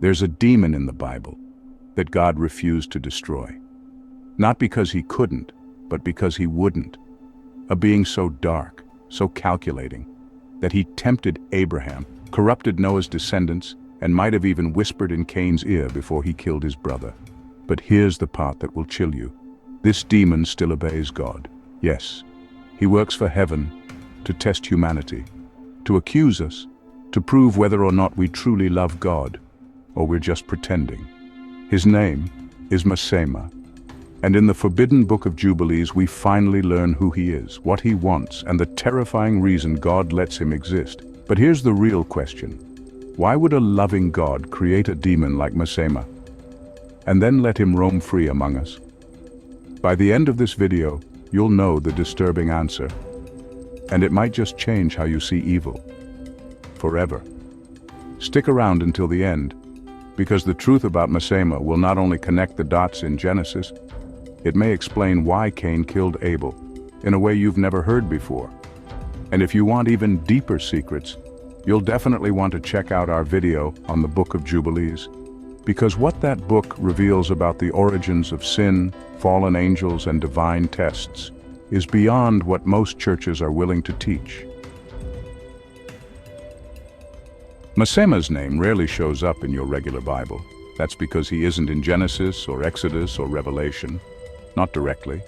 There's a demon in the Bible that God refused to destroy. Not because he couldn't, but because he wouldn't. A being so dark, so calculating, that he tempted Abraham, corrupted Noah's descendants, and might have even whispered in Cain's ear before he killed his brother. But here's the part that will chill you. This demon still obeys God. Yes, he works for heaven to test humanity, to accuse us, to prove whether or not we truly love God, or we're just pretending. His name is Masema, and in the forbidden Book of Jubilees we finally learn who he is, what he wants, and the terrifying reason God lets him exist. But here's the real question. Why would a loving God create a demon like Masema, and then let him roam free among us? By the end of this video, you'll know the disturbing answer, and it might just change how you see evil forever. Stick around until the end, because the truth about Masema will not only connect the dots in Genesis, it may explain why Cain killed Abel in a way you've never heard before. And if you want even deeper secrets, you'll definitely want to check out our video on the Book of Jubilees, because what that book reveals about the origins of sin, fallen angels, and divine tests is beyond what most churches are willing to teach. Masema's name rarely shows up in your regular Bible. That's because he isn't in Genesis or Exodus or Revelation, not directly.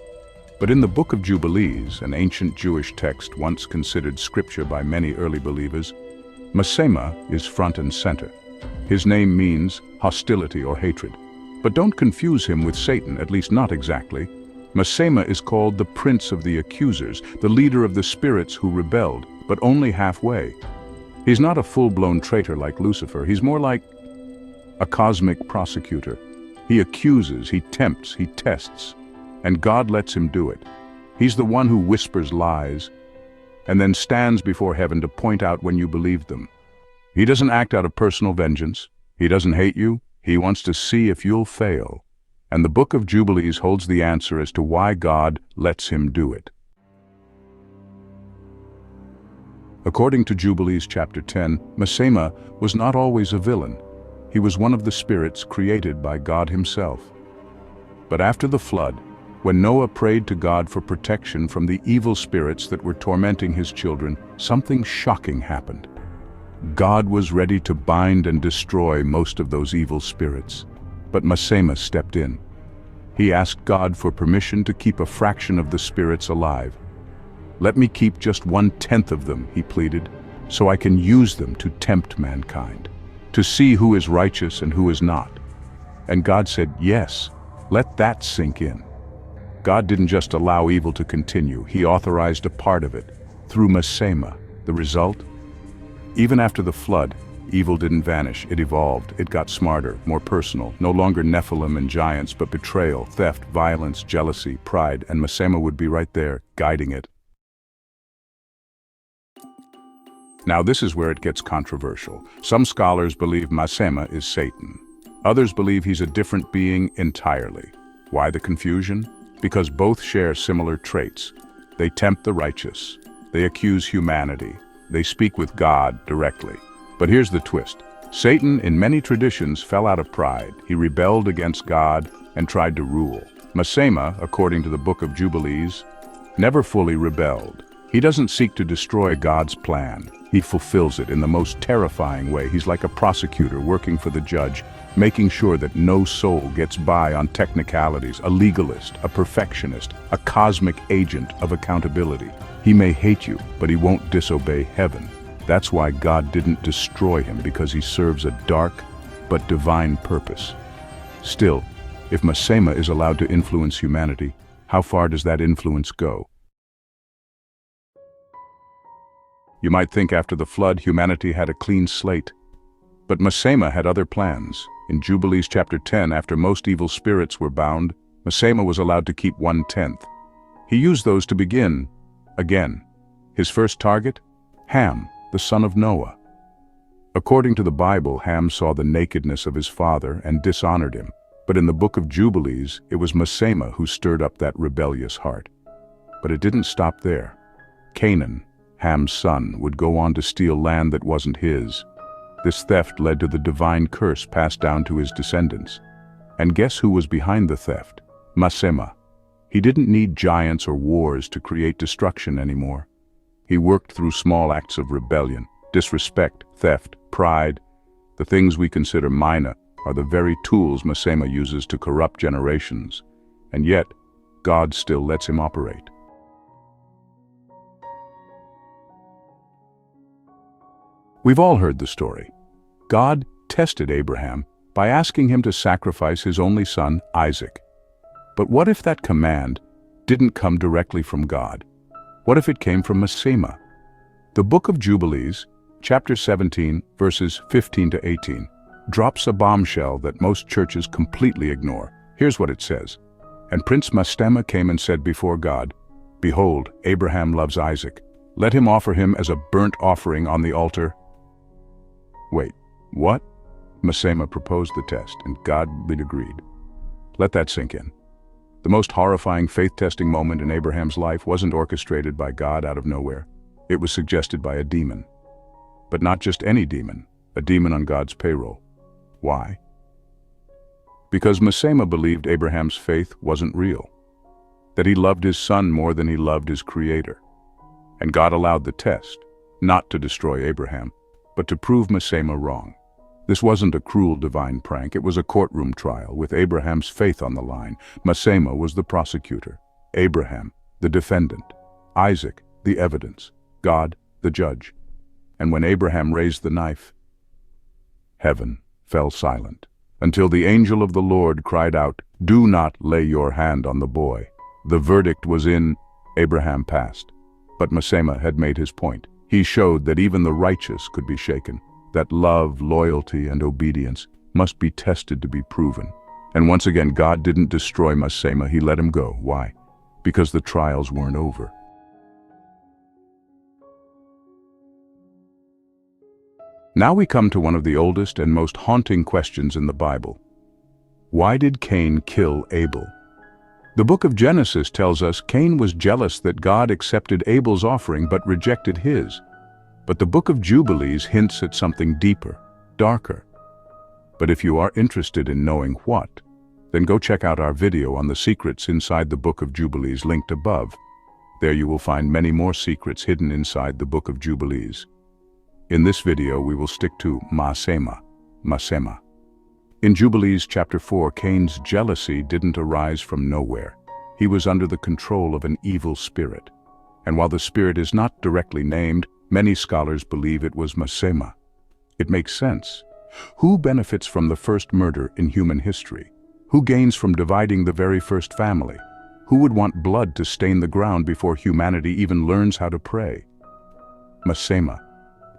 But in the Book of Jubilees, an ancient Jewish text once considered scripture by many early believers, Masema is front and center. His name means hostility or hatred. But don't confuse him with Satan, at least not exactly. Masema is called the prince of the accusers, the leader of the spirits who rebelled, but only halfway. He's not a full-blown traitor like Lucifer. He's more like a cosmic prosecutor. He accuses, he tempts, he tests, and God lets him do it. He's the one who whispers lies and then stands before heaven to point out when you believe them. He doesn't act out of personal vengeance. He doesn't hate you. He wants to see if you'll fail. And the Book of Jubilees holds the answer as to why God lets him do it. According to Jubilees chapter 10, Masema was not always a villain. He was one of the spirits created by God himself. But after the flood, when Noah prayed to God for protection from the evil spirits that were tormenting his children, something shocking happened. God was ready to bind and destroy most of those evil spirits. But Masema stepped in. He asked God for permission to keep a fraction of the spirits alive. "Let me keep just 1/10 of them," he pleaded, "so I can use them to tempt mankind, to see who is righteous and who is not." And God said, "Yes, let that sink in." God didn't just allow evil to continue, he authorized a part of it, through Masema. The result? Even after the flood, evil didn't vanish, it evolved. It got smarter, more personal, no longer Nephilim and giants, but betrayal, theft, violence, jealousy, pride, and Masema would be right there, guiding it. Now this is where it gets controversial. Some scholars believe Masema is Satan. Others believe he's a different being entirely. Why the confusion? Because both share similar traits. They tempt the righteous. They accuse humanity. They speak with God directly. But here's the twist. Satan, in many traditions, fell out of pride. He rebelled against God and tried to rule. Masema, according to the Book of Jubilees, never fully rebelled. He doesn't seek to destroy God's plan. He fulfills it in the most terrifying way. He's like a prosecutor working for the judge, making sure that no soul gets by on technicalities, a legalist, a perfectionist, a cosmic agent of accountability. He may hate you, but he won't disobey heaven. That's why God didn't destroy him, because he serves a dark but divine purpose. Still, if Masema is allowed to influence humanity, how far does that influence go? You might think after the flood, humanity had a clean slate. But Masema had other plans. In Jubilees chapter 10, after most evil spirits were bound, Masema was allowed to keep 1/10. He used those to begin again. His first target? Ham, the son of Noah. According to the Bible, Ham saw the nakedness of his father and dishonored him. But in the Book of Jubilees, it was Masema who stirred up that rebellious heart. But it didn't stop there. Canaan, Ham's son, would go on to steal land that wasn't his. This theft led to the divine curse passed down to his descendants. And guess who was behind the theft? Masema. He didn't need giants or wars to create destruction anymore. He worked through small acts of rebellion, disrespect, theft, pride. The things we consider minor are the very tools Masema uses to corrupt generations. And yet, God still lets him operate. We've all heard the story. God tested Abraham by asking him to sacrifice his only son, Isaac. But what if that command didn't come directly from God? What if it came from Masema? The Book of Jubilees, chapter 17, verses 15 to 18, drops a bombshell that most churches completely ignore. Here's what it says. And Prince Masema came and said before God, "Behold, Abraham loves Isaac. Let him offer him as a burnt offering on the altar." Wait, what? Masema proposed the test, and God agreed. Let that sink in. The most horrifying faith-testing moment in Abraham's life wasn't orchestrated by God out of nowhere. It was suggested by a demon. But not just any demon, a demon on God's payroll. Why? Because Masema believed Abraham's faith wasn't real, that he loved his son more than he loved his Creator. And God allowed the test, not to destroy Abraham, but to prove Masema wrong. This wasn't a cruel divine prank, it was a courtroom trial with Abraham's faith on the line. Masema was the prosecutor, Abraham, the defendant, Isaac, the evidence, God, the judge. And when Abraham raised the knife, heaven fell silent, until the angel of the Lord cried out, "Do not lay your hand on the boy." The verdict was in, Abraham passed. But Masema had made his point. He showed that even the righteous could be shaken, that love, loyalty, and obedience must be tested to be proven. And once again, God didn't destroy Masema, he let him go. Why? Because the trials weren't over. Now we come to one of the oldest and most haunting questions in the Bible. Why did Cain kill Abel? The book of Genesis tells us Cain was jealous that God accepted Abel's offering but rejected his. But the book of Jubilees hints at something deeper, darker. But if you are interested in knowing what, then go check out our video on the secrets inside the book of Jubilees linked above. There you will find many more secrets hidden inside the book of Jubilees. In this video we will stick to Masema. In Jubilees chapter 4, Cain's jealousy didn't arise from nowhere. He was under the control of an evil spirit. And while the spirit is not directly named, many scholars believe it was Masema. It makes sense. Who benefits from the first murder in human history? Who gains from dividing the very first family? Who would want blood to stain the ground before humanity even learns how to pray? Masema.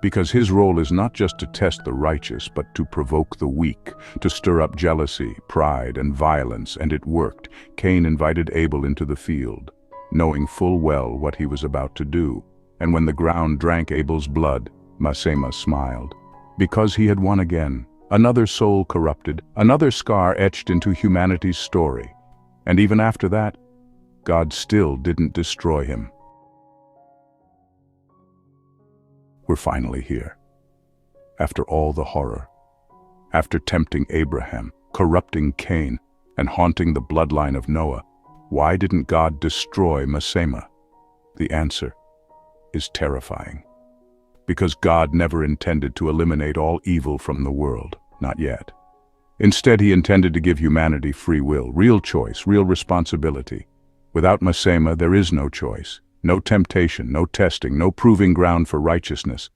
Because his role is not just to test the righteous, but to provoke the weak, to stir up jealousy, pride, and violence, and it worked. Cain invited Abel into the field, knowing full well what he was about to do. And when the ground drank Abel's blood, Masema smiled. Because he had won again, another soul corrupted, another scar etched into humanity's story. And even after that, God still didn't destroy him. We're finally here. After all the horror, after tempting Abraham, corrupting Cain, and haunting the bloodline of Noah, why didn't God destroy Masema? The answer is terrifying. Because God never intended to eliminate all evil from the world, not yet. Instead, he intended to give humanity free will, real choice, real responsibility. Without Masema, there is no choice. No temptation, no testing, no proving ground for righteousness.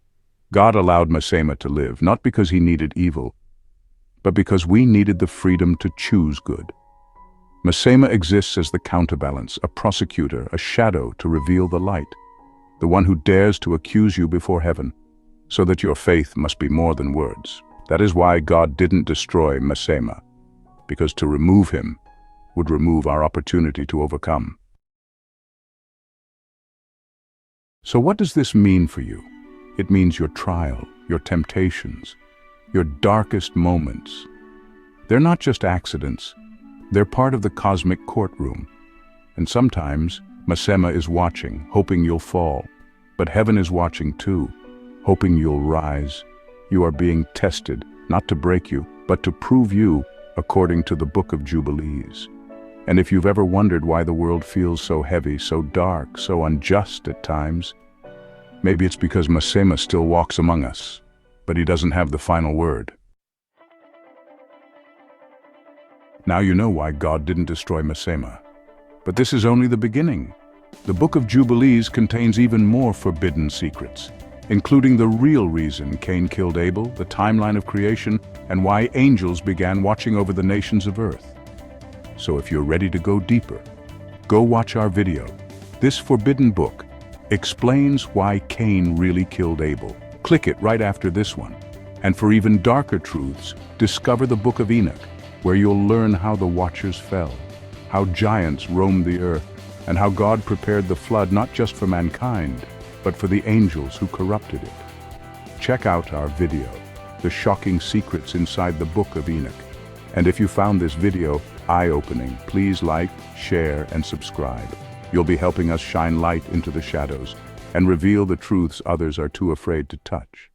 God allowed Masema to live, not because he needed evil, but because we needed the freedom to choose good. Masema exists as the counterbalance, a prosecutor, a shadow to reveal the light, the one who dares to accuse you before heaven, so that your faith must be more than words. That is why God didn't destroy Masema, because to remove him would remove our opportunity to overcome. So what does this mean for you? It means your trial, your temptations, your darkest moments. They're not just accidents. They're part of the cosmic courtroom. And sometimes Masema is watching, hoping you'll fall. But heaven is watching too, hoping you'll rise. You are being tested, not to break you, but to prove you, according to the Book of Jubilees. And if you've ever wondered why the world feels so heavy, so dark, so unjust at times, maybe it's because Masema still walks among us, but he doesn't have the final word. Now you know why God didn't destroy Masema. But this is only the beginning. The Book of Jubilees contains even more forbidden secrets, including the real reason Cain killed Abel, the timeline of creation, and why angels began watching over the nations of earth. So if you're ready to go deeper, go watch our video. This forbidden book explains why Cain really killed Abel. Click it right after this one. And for even darker truths, discover the Book of Enoch, where you'll learn how the watchers fell, how giants roamed the earth, and how God prepared the flood not just for mankind, but for the angels who corrupted it. Check out our video, The Shocking Secrets Inside the Book of Enoch. And if you found this video eye-opening, please like, share, and subscribe. You'll be helping us shine light into the shadows and reveal the truths others are too afraid to touch.